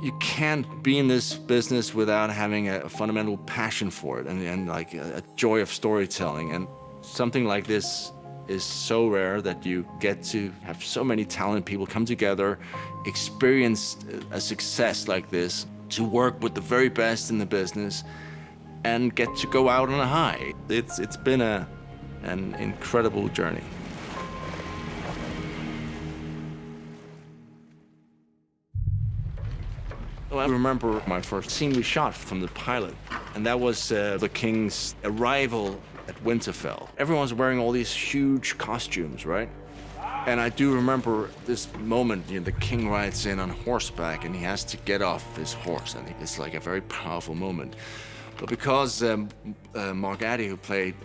You can't be in this business without having a fundamental passion for it and like a joy of storytelling. And something like this is so rare that you get to have so many talented people come together, experience a success like this, to work with the very best in the business, and get to go out on a high. It's been an incredible journey. Well, I remember my first scene we shot from the pilot, and that was the king's arrival at Winterfell. Everyone's wearing all these huge costumes, right? And I do remember this moment, the king rides in on horseback and he has to get off his horse, and it's like a very powerful moment. But because Mark Addy, who played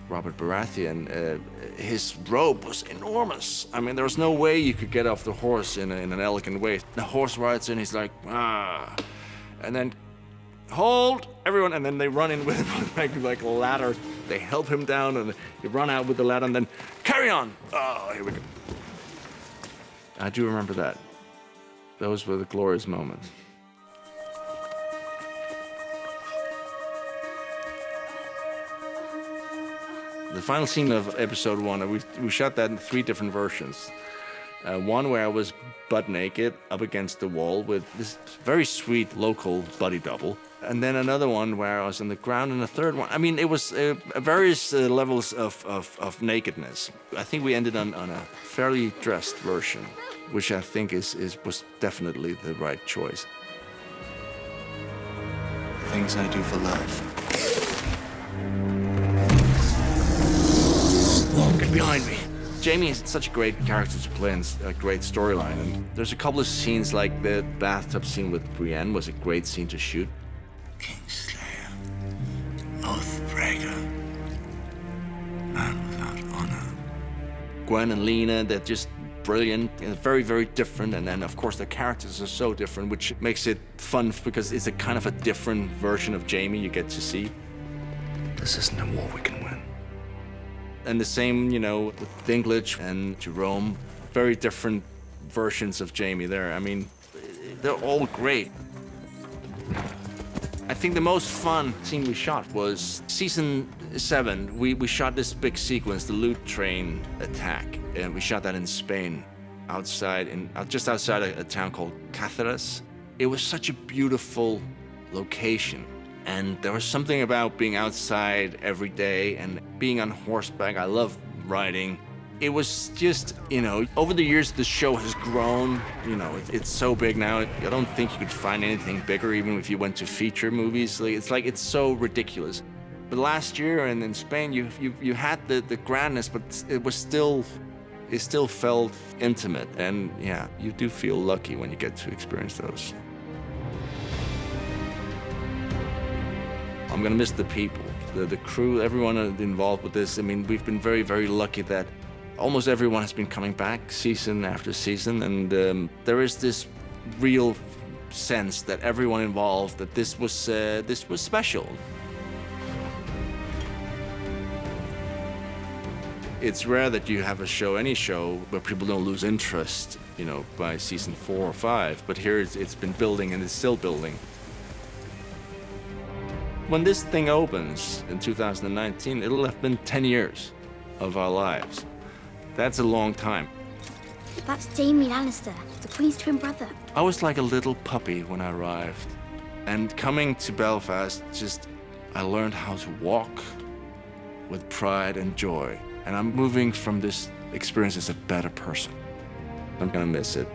Robert Baratheon, his robe was enormous. I mean, there was no way you could get off the horse in an elegant way. The horse rides in, he's like, ah, and then, hold, everyone, and then they run in with him like a ladder. They help him down, and they run out with the ladder, and then, carry on. Oh, here we go. I do remember that. Those were the glorious moments. The final scene of episode 1, we shot that in 3 different versions. One where I was butt naked up against the wall with this very sweet local buddy double. And then another one where I was on the ground, and a third one. I mean, it was various levels of nakedness. I think we ended on a fairly dressed version, which I think was definitely the right choice. Things I do for love. Get behind me. Jaime is such a great character to play and a great storyline. And there's a couple of scenes, like the bathtub scene with Brienne was a great scene to shoot. Kingslayer, Oathbreaker, man without honor. Gwen and Lena, they're just brilliant and very, very different. And then, of course, the characters are so different, which makes it fun because it's a kind of a different version of Jaime you get to see. This isn't a war we can win. And the same, with Dinklage and Jerome, very different versions of Jaime there. I mean, they're all great. I think the most fun scene we shot was season 7. We shot this big sequence, the loot train attack, and we shot that in Spain, just outside a town called Cáceres. It was such a beautiful location. And there was something about being outside every day and being on horseback. I love riding. It was just, over the years, the show has grown. It's so big now. I don't think you could find anything bigger, even if you went to feature movies. It's so ridiculous. But last year and in Spain, you had the grandness, but it still felt intimate. And yeah, you do feel lucky when you get to experience those. I'm gonna miss the people, the crew, everyone involved with this. I mean, we've been very, very lucky that almost everyone has been coming back season after season, and there is this real sense that everyone involved, that this was special. It's rare that you have any show where people don't lose interest, by season 4 or 5, but here it's been building and it's still building. When this thing opens in 2019, it'll have been 10 years of our lives. That's a long time. That's Jaime Lannister, the Queen's twin brother. I was like a little puppy when I arrived. And coming to Belfast, I learned how to walk with pride and joy. And I'm moving from this experience as a better person. I'm gonna miss it.